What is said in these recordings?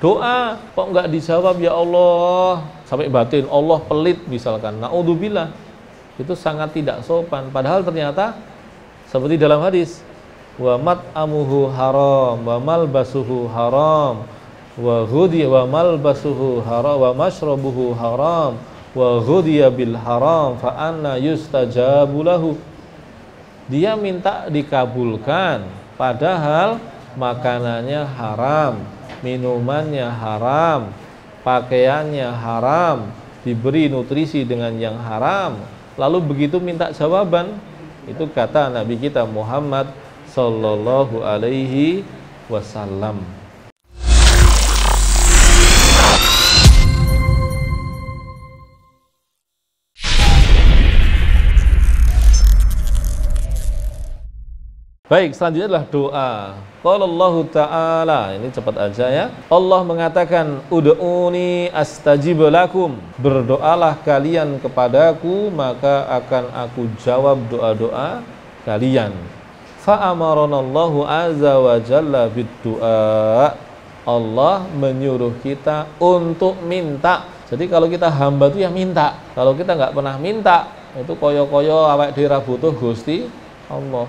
Doa kok nggak dijawab ya Allah, sampai batin Allah pelit misalkan, naudzubillah, itu sangat tidak sopan. Padahal ternyata seperti dalam hadis, wa mat'amuhu haram wa malbasuhu haram wa ghudhiya wa malbasuhu haram wa mashrabuhu haram wa ghudhiya bil haram fa anna yustajabu lahu. Dia minta dikabulkan padahal makanannya haram, minumannya haram, pakaiannya haram, diberi nutrisi dengan yang haram, lalu begitu minta jawaban. Itu kata Nabi kita Muhammad sallallahu alaihi wasallam. Baik, selanjutnya adalah doa. Qala Allah Ta'ala, ini cepat aja ya. Allah mengatakan, ud'uni astajib lakum. Berdoalah kalian kepadaku, maka akan aku jawab doa-doa kalian. Fa'amaranallahu azza wa jalla bid-du'a. Allah menyuruh kita untuk minta. Jadi kalau kita hamba itu ya minta. Kalau kita nggak pernah minta, itu koyo-koyo awak dhewe butuh Gusti Allah.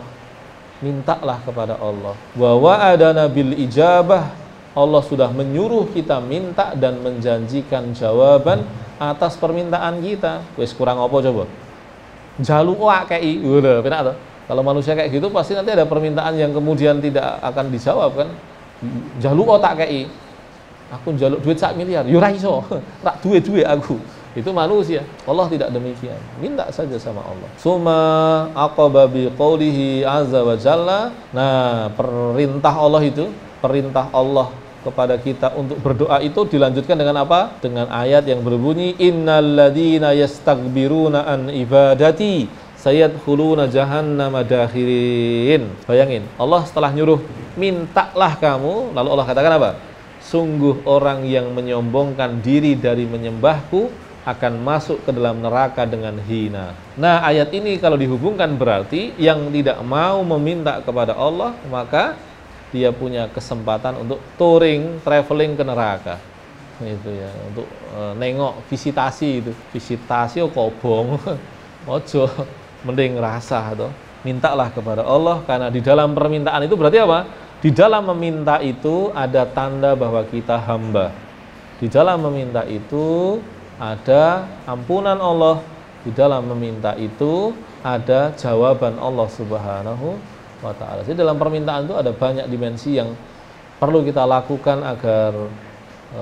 Mintalah kepada Allah. Wa wa'adana bil ijabah. Allah sudah menyuruh kita minta dan menjanjikan jawaban atas permintaan kita. Wis kurang apa coba? Jaluk akei. Udah, penak to. Kalau manusia kayak gitu pasti nanti ada permintaan yang kemudian tidak akan dijawab kan. Jaluk tak kei. Aku jaluk duit 1 miliar. Yo ra iso. Rak duwe-duwe aku. Itu manusia. Allah tidak demikian. Minta saja sama Allah. Summa aqaba bi qoulihi azza wa jalla. Nah, perintah Allah itu, perintah Allah kepada kita untuk berdoa itu dilanjutkan dengan apa? Dengan ayat yang berbunyi innalladzina yastaghbiruna an ibadati sayadkhuluna jahannama dakhirin. Bayangin, Allah setelah nyuruh mintalah kamu, lalu Allah katakan apa? Sungguh orang yang menyombongkan diri dari menyembahku akan masuk ke dalam neraka dengan hina. Nah, ayat ini kalau dihubungkan berarti yang tidak mau meminta kepada Allah, maka dia punya kesempatan untuk touring, traveling ke neraka. Itu ya, untuk nengok visitasi itu. Visitasi kobong. Ojo, mending rasa atau mintalah kepada Allah, karena di dalam permintaan itu berarti apa? Di dalam meminta itu ada tanda bahwa kita hamba. Di dalam meminta itu ada ampunan Allah. Di dalam meminta itu ada jawaban Allah Subhanahu wa ta'ala. Jadi dalam permintaan itu ada banyak dimensi yang perlu kita lakukan agar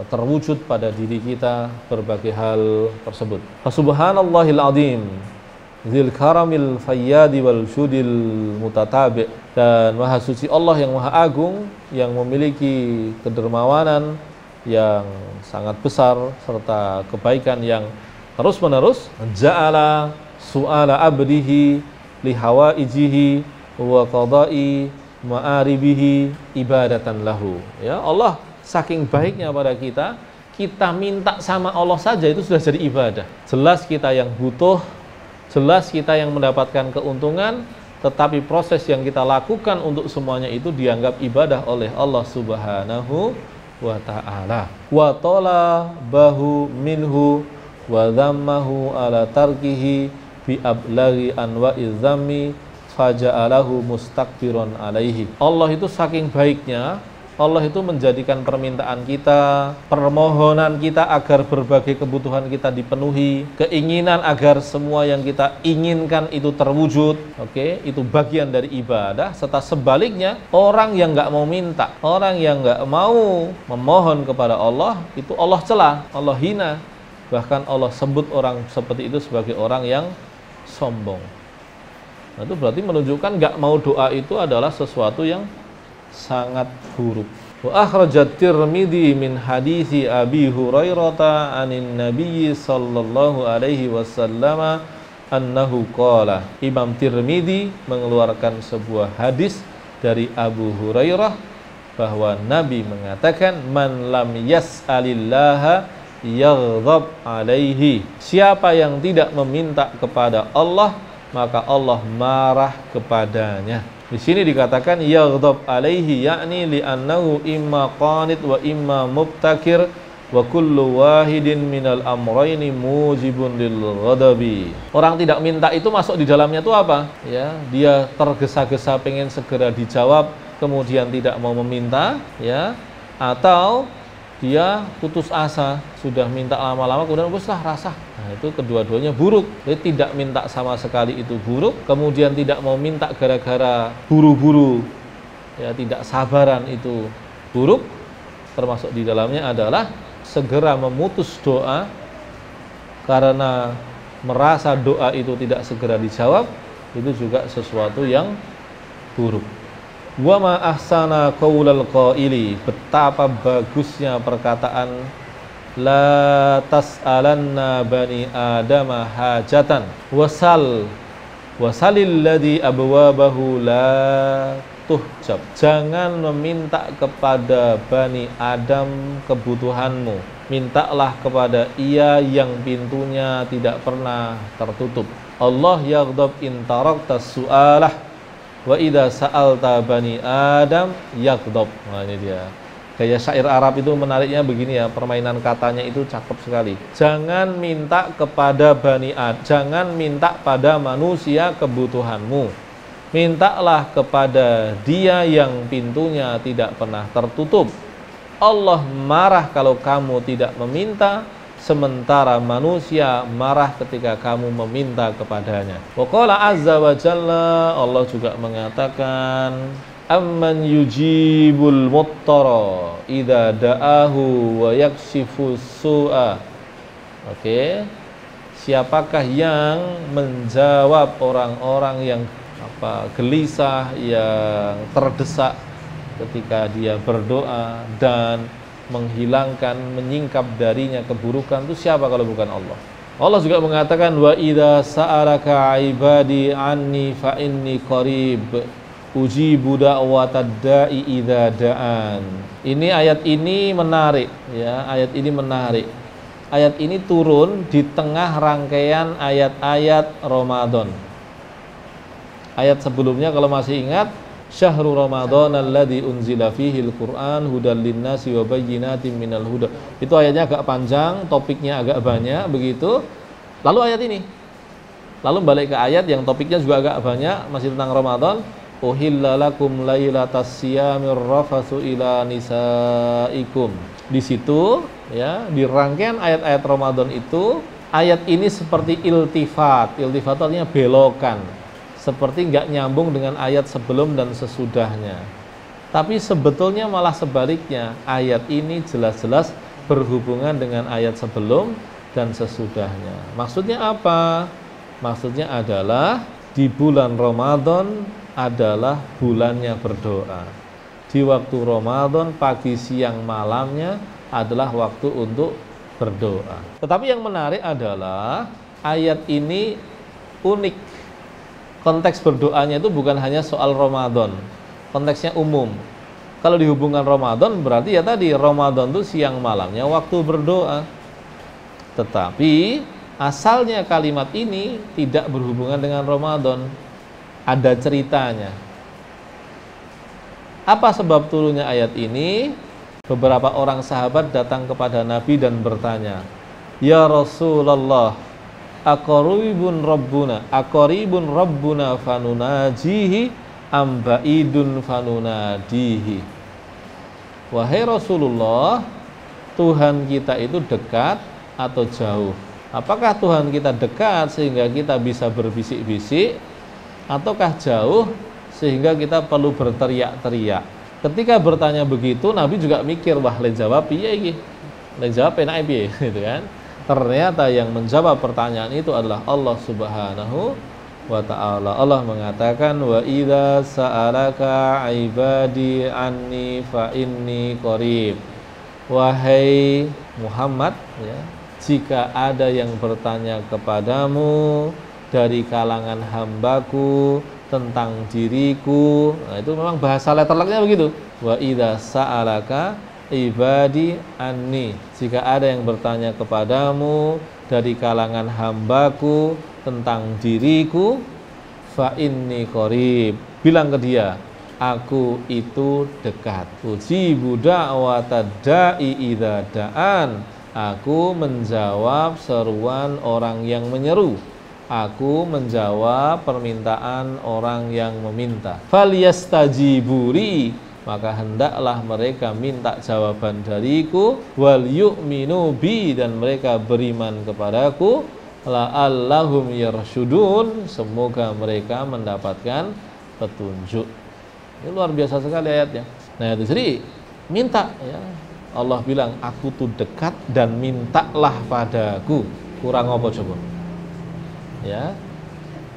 terwujud pada diri kita berbagai hal tersebut. Subhanallahil azim dzil karamil fayyadi wal syudil mutatabi. Dan maha suci Allah yang maha agung, yang memiliki kedermawanan yang sangat besar serta kebaikan yang terus-menerus. Ja'ala su'ala abdihi li hawaijihi wa qada'i ma'aribihi ibadatan lahu. Ya, Allah saking baiknya pada kita, kita minta sama Allah saja itu sudah jadi ibadah. Jelas kita yang butuh, jelas kita yang mendapatkan keuntungan, tetapi proses yang kita lakukan untuk semuanya itu dianggap ibadah oleh Allah Subhanahu wa ta'ala. Wa tola bahu minhu wa dhammahu ala tarkihi bi ablaghi anwa'i dhammi faja'alahu mustakbiron alaihi. Allah itu saking baiknya, Allah itu menjadikan permintaan kita, permohonan kita agar berbagai kebutuhan kita dipenuhi, keinginan agar semua yang kita inginkan itu terwujud. Oke, itu bagian dari ibadah. Serta sebaliknya, orang yang nggak mau minta, orang yang nggak mau memohon kepada Allah, itu Allah celah, Allah hina. Bahkan Allah sebut orang seperti itu sebagai orang yang sombong. Nah, itu berarti menunjukkan nggak mau doa itu adalah sesuatu yang sangat buruk. Wa akhrajat Tirmidzi min hadisi Abi Hurairah anin Nabi sallallahu alaihi wasallam annahu qala. Imam Tirmidzi mengeluarkan sebuah hadis dari Abu Hurairah bahwa Nabi mengatakan man lam yas'alillaha yaghdab alaihi. Siapa yang tidak meminta kepada Allah, maka Allah marah kepadanya. Di sini dikatakan yaghdab alaihi, yakni li'annahu imma qanit wa imma mubtakir wa kullu wahidin minal amrayni mujibun lil ghadabi. Orang tidak minta itu masuk di dalamnya itu apa? Ya, dia tergesa-gesa pengen segera dijawab, kemudian tidak mau meminta, ya, atau dia putus asa, sudah minta lama-lama kemudian puslah rasa. Nah, itu kedua-duanya buruk. Jadi tidak minta sama sekali itu buruk, kemudian tidak mau minta gara-gara buru-buru, ya, tidak sabaran itu buruk. Termasuk di dalamnya adalah segera memutus doa karena merasa doa itu tidak segera dijawab, itu juga sesuatu yang buruk. Wa ma ahsana qaulal qaili, betapa bagusnya perkataan la tas'alanna bani adama hajatan wasalil ladzi abwabahu la tuhjab. Jangan meminta kepada Bani Adam kebutuhanmu, mintalah kepada ia yang pintunya tidak pernah tertutup. Allah yaghdab in tarakta su'alah wa idza sa'alta bani Adam yaghdab. Nah, ini dia. Gaya syair Arab itu menariknya begini ya, permainan katanya itu cakep sekali. Jangan minta kepada Bani Adam, jangan minta pada manusia kebutuhanmu. Mintalah kepada dia yang pintunya tidak pernah tertutup. Allah marah kalau kamu tidak meminta, sementara manusia marah ketika kamu meminta kepadanya. Wa qala azza wa jalla, Allah juga mengatakan, amman yujibul muttara idza da'ahu wa yakshifu su'a. Oke. Siapakah yang menjawab orang-orang yang gelisah, yang terdesak ketika dia berdoa dan menghilangkan, menyingkap darinya keburukan, itu siapa kalau bukan Allah? Allah juga mengatakan wa idza sa'alaka ibadi anni fa inni qarib ujibu da'watad da'i idza da'an. Ini ayat ini menarik ya, ayat ini menarik. Ayat ini turun di tengah rangkaian ayat-ayat Ramadan. Ayat sebelumnya kalau masih ingat, Syahrul Ramadan alladzi unzila fihil Qur'an hudal linnasi wa bayyinatin minal huda. Itu ayatnya agak panjang, topiknya agak banyak begitu. Lalu ayat ini. Lalu balik ke ayat yang topiknya juga agak banyak, masih tentang Ramadan. Uhilla lakum lailatas siyamir rafatsu ila nisaikum. Di situ ya, di rangkaian ayat-ayat Ramadan itu, ayat ini seperti iltifat. Iltifat artinya belokan. Seperti nggak nyambung dengan ayat sebelum dan sesudahnya. Tapi sebetulnya malah sebaliknya. Ayat ini jelas-jelas berhubungan dengan ayat sebelum dan sesudahnya. Maksudnya apa? Maksudnya adalah di bulan Ramadan adalah bulannya berdoa. Di waktu Ramadan pagi, siang, malamnya adalah waktu untuk berdoa. Tetapi yang menarik adalah ayat ini unik. Konteks berdoanya itu bukan hanya soal Ramadan, konteksnya umum. Kalau dihubungkan Ramadan berarti ya tadi Ramadan itu siang malamnya waktu berdoa. Tetapi asalnya kalimat ini tidak berhubungan dengan Ramadan. Ada ceritanya. Apa sebab turunnya ayat ini? Beberapa orang sahabat datang kepada Nabi dan bertanya, "Ya Rasulullah, aqaribun rabbuna fanunajihi am ba'idun fanunadihi." Wahai Rasulullah, Tuhan kita itu dekat atau jauh? Apakah Tuhan kita dekat sehingga kita bisa berbisik-bisik, ataukah jauh sehingga kita perlu berteriak-teriak? Ketika bertanya begitu, Nabi juga mikir, wah le jawab piye iki? Le jawab enak piye gitu kan? Ternyata yang menjawab pertanyaan itu adalah Allah Subhanahu wa ta'ala. Allah mengatakan wa idza sa'alaka ibadi anni fa inni qarib. Wahai Muhammad ya, jika ada yang bertanya kepadamu dari kalangan hambaku tentang diriku, nah itu memang bahasa letterlocknya begitu. Wa idza sa'alaka ibadi anni, jika ada yang bertanya kepadamu dari kalangan hambaku tentang diriku, fa inni qarib, bilang ke dia, aku itu dekat. Ujibu da'watad da'i idza da'an. Aku menjawab seruan orang yang menyeru. Aku menjawab permintaan orang yang meminta. Falyastajibuli, maka hendaklah mereka minta jawaban dariku, wal yu'minu bi, dan mereka beriman kepadaku, la'allahum yarsyudun, semoga mereka mendapatkan petunjuk. Ini luar biasa sekali ayatnya. Nah itu jadi minta ya. Allah bilang aku tuh dekat dan mintalah padaku. Kurang apa coba? Ya.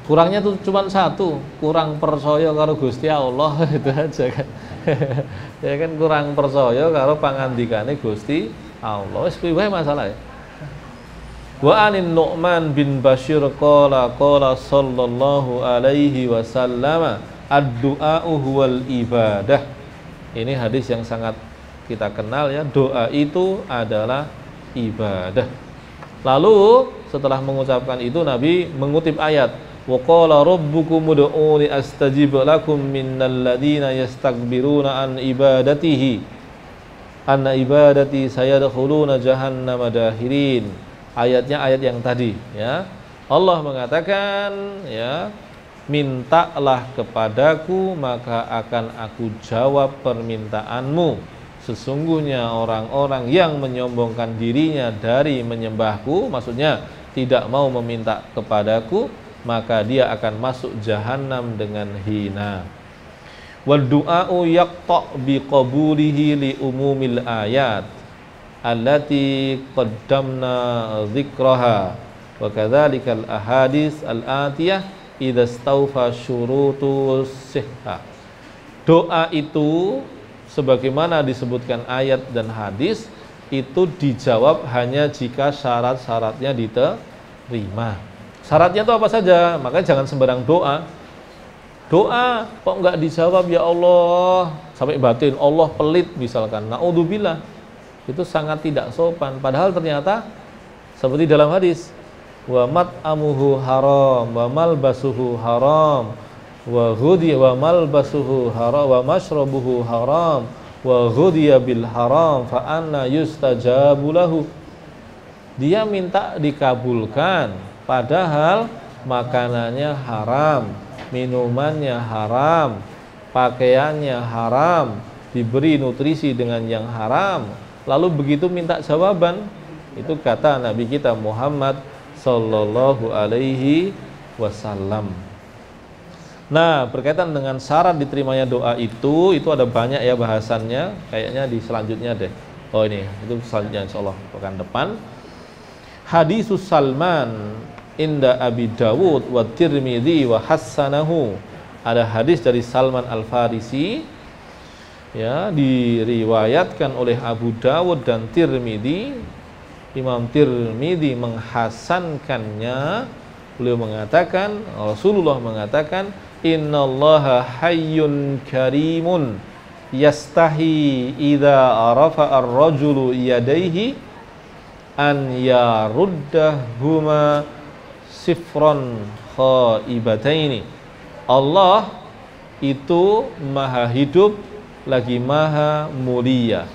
Kurangnya tuh cuma satu, kurang percaya karo Gusti Allah itu aja kan. Ya kan kurang percaya karo pangandikane Gusti Allah. Wis kuwi wae masalah ya. Wa anin Nu'man bin Bashir qala sallallahu alaihi wasallam ad-du'a'u huwal ibadah. Ini hadis yang sangat kita kenal ya, doa itu adalah ibadah. Lalu setelah mengucapkan itu Nabi mengutip ayat, wa qala rabbukum ud'uni astajib lakum minnal ladzina yastakbiruna an ibadatihi anna ibadati sayadkhuluna jahannama dahirin. Ayatnya ayat yang tadi ya. Allah mengatakan ya, mintalah kepadaku maka akan aku jawab permintaanmu. Sesungguhnya orang-orang yang menyombongkan dirinya dari menyembahku, maksudnya tidak mau meminta kepadaku, maka dia akan masuk jahanam dengan hina. Wa du'a'u yaqta' biqabulihi li umumil ayat allati qaddamna dzikraha wa kadzalikal ahadits al-atiyah idza stawfa syurutus sihha. Doa itu sebagaimana disebutkan ayat dan hadis itu dijawab hanya jika syarat-syaratnya diterima. Syaratnya itu apa saja? Makanya jangan sembarang doa. Doa kok enggak dijawab ya Allah, sampai batin Allah pelit misalkan. Naudzubillah. Itu sangat tidak sopan. Padahal ternyata seperti dalam hadis, wa mat'amuhu haram wa malbasuhu haram wa ghudi wa malbasuhu haram wa mashrabuhu haram wa ghudiya bil haram fa anna yustajabu lahu. Dia minta dikabulkan padahal makanannya haram, minumannya haram, pakaiannya haram, diberi nutrisi dengan yang haram, lalu begitu minta jawaban. Itu kata Nabi kita Muhammad sallallahu alaihi wasallam. Nah, berkaitan dengan syarat diterimanya doa itu ada banyak ya bahasannya. Kayaknya di selanjutnya deh. Oh ini, itu selanjutnya insyaallah pekan depan. Hadisus Salman inda Abi Dawud wa Tirmidzi wa hassanahu. Ada hadis dari Salman Al-Farisi ya, diriwayatkan oleh Abu Dawud dan Tirmidzi. Imam Tirmidzi menghasankannya. Beliau mengatakan, Rasulullah mengatakan, innallaha hayyun karimun yastahi idza arafa ar-rajulu yadayhi an yaruddahuma sifran khaibataini. Allah itu maha hidup lagi maha mulia.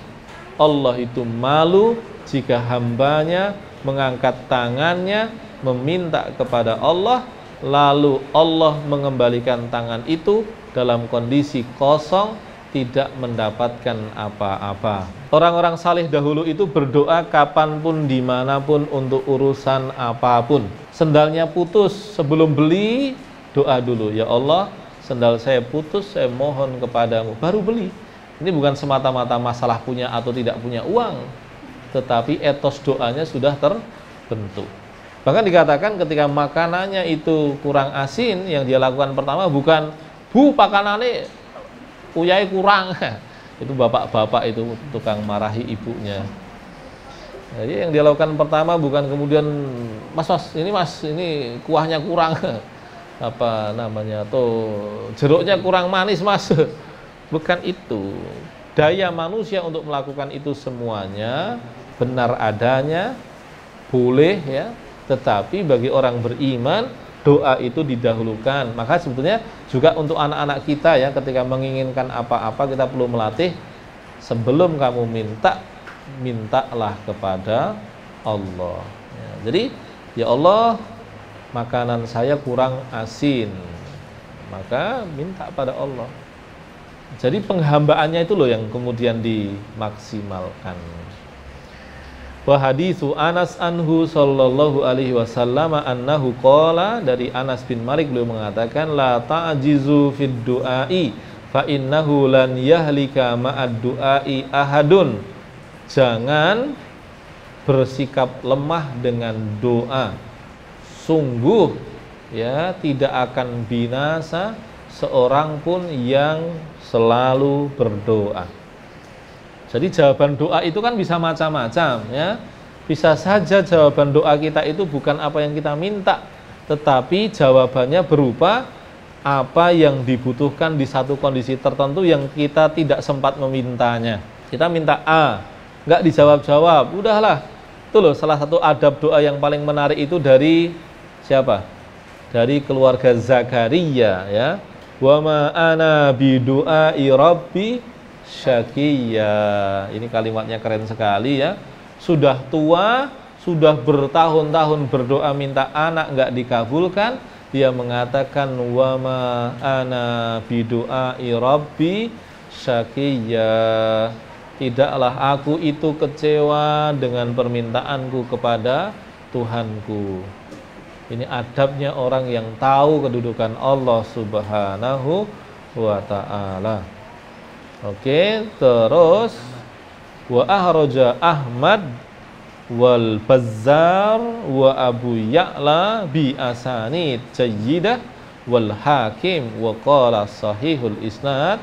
Allah itu malu jika hambanya mengangkat tangannya meminta kepada Allah, lalu Allah mengembalikan tangan itu dalam kondisi kosong, tidak mendapatkan apa-apa. Orang-orang saleh dahulu itu berdoa kapanpun, dimanapun, untuk urusan apapun. Sendalnya putus, sebelum beli doa dulu, ya Allah, sendal saya putus, saya mohon kepadamu, baru beli. Ini bukan semata-mata masalah punya atau tidak punya uang, tetapi etos doanya sudah terbentuk. Bahkan dikatakan ketika makanannya itu kurang asin, yang dia lakukan pertama bukan, bu pakanane uyai kurang. Itu bapak-bapak itu tukang marahi ibunya. Jadi yang dia lakukan pertama bukan kemudian, mas ini kuahnya kurang, apa namanya tuh, jeruknya kurang manis mas. Bukan itu. Daya manusia untuk melakukan itu semuanya benar adanya, boleh ya. Tetapi bagi orang beriman doa itu didahulukan. Maka sebetulnya juga untuk anak-anak kita ya, ketika menginginkan apa-apa kita perlu melatih, sebelum kamu minta, mintalah kepada Allah ya. Jadi ya Allah, makanan saya kurang asin, maka minta pada Allah. Jadi penghambaannya itu loh yang kemudian dimaksimalkan. Wa haditsu Anas anhu sallallahu alaihi wasallam annahu qala, dari Anas bin Malik beliau mengatakan, la ta'jizu fid du'ai fa innahu lan yahlika ma'ad du'ai ahadun. Jangan bersikap lemah dengan doa. Sungguh ya tidak akan binasa seorang pun yang selalu berdoa. Jadi jawaban doa itu kan bisa macam-macam ya. Bisa saja jawaban doa kita itu bukan apa yang kita minta, tetapi jawabannya berupa apa yang dibutuhkan di satu kondisi tertentu yang kita tidak sempat memintanya. Kita minta A, nggak dijawab-jawab, udahlah. Itu loh salah satu adab doa yang paling menarik itu dari siapa? Dari keluarga Zakaria ya. Wa ma ana bi du'ai rabbi syaqiyya. Ini kalimatnya keren sekali ya. Sudah tua, sudah bertahun-tahun berdoa minta anak enggak dikabulkan, dia mengatakan wa ma ana bi du'ai rabbi syaqiyya. Tidaklah aku itu kecewa dengan permintaanku kepada Tuhanku. Ini adabnya orang yang tahu kedudukan Allah Subhanahu wa ta'ala. Oke, terus wa ahraja Ahmad wal Bazzar wa Abu Ya'la bi asanid jayyidah wal Hakim wa qala sahihul isnad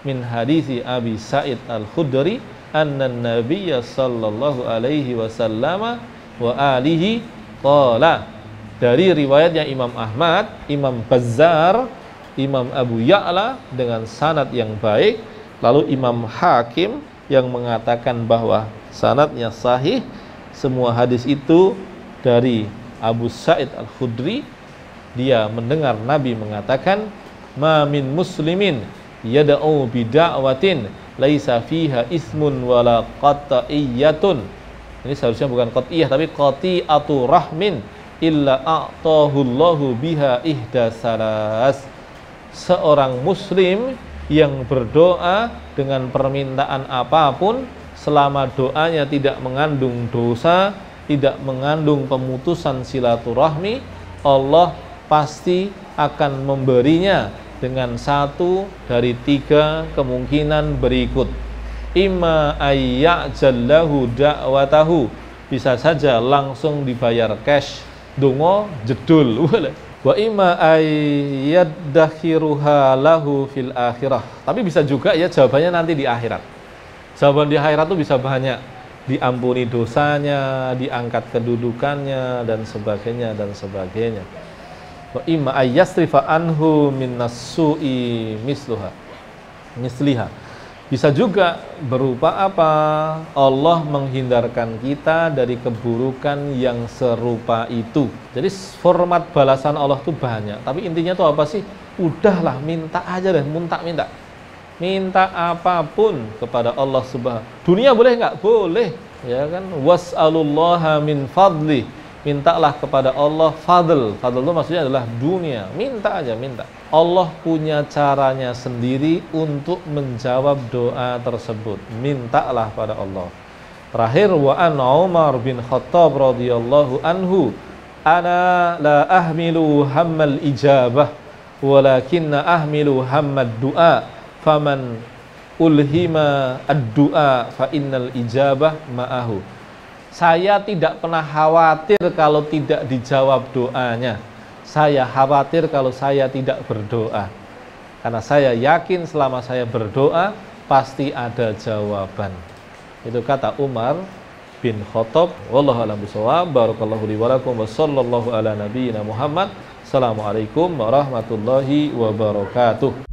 min hadisi Abi Sa'id al-Khudri anna an-nabiyya sallallahu alaihi wasallam wa alihi qala. Dari riwayatnya Imam Ahmad, Imam Bazzar, Imam Abu Ya'la dengan sanad yang baik, lalu Imam Hakim yang mengatakan bahwa sanadnya sahih. Semua hadis itu dari Abu Sa'id al-Khudri. Dia mendengar Nabi mengatakan, ma min muslimin yada'u bida'watin laisa fiha ismun wala qat'iyyatun. Ini seharusnya bukan qat'iyah tapi qati'atu rahmin illa a'tahullahu biha ihdasalas. Seorang muslim yang berdoa dengan permintaan apapun, selama doanya tidak mengandung dosa, tidak mengandung pemutusan silaturahmi, Allah pasti akan memberinya dengan satu dari tiga kemungkinan berikut. Imma ayya'jallahu da'watahu, bisa saja langsung dibayar cash, dongo jedul. Wa imma ayyadakhiruha lahu fil akhirah. Tapi bisa juga ya jawabannya nanti di akhirat. Jawaban di akhirat itu bisa banyak. Diampuni dosanya, diangkat kedudukannya dan sebagainya dan sebagainya. Wa imma ayyasrifa anhu minnas su'i misliha. Bisa juga berupa apa? Allah menghindarkan kita dari keburukan yang serupa itu. Jadi format balasan Allah itu banyak. Tapi intinya itu apa sih? Udahlah, minta aja deh, minta. Minta apapun kepada Allah Subhanahu. Dunia boleh nggak? Boleh. Ya kan? Was'alullaha min fadli. Mintalah kepada Allah fadl. Fadl itu maksudnya adalah dunia. Minta aja, minta. Allah punya caranya sendiri untuk menjawab doa tersebut. Mintalah pada Allah. Terakhir, wa an Umar bin Khattab radhiyallahu anhu, ana la ahmilu hammal ijabah walakinna ahmilu hammad du'a, faman ulhima ad-du'a fa innal ijabah ma'ahu. Saya tidak pernah khawatir kalau tidak dijawab doanya. Saya khawatir kalau saya tidak berdoa. Karena saya yakin selama saya berdoa pasti ada jawaban. Itu kata Umar bin Khattab. Wallahu a'lam bishawab. Barakallahu li wa lakum wa sallallahu ala nabiyyina Muhammad. Assalamualaikum warahmatullahi wabarakatuh.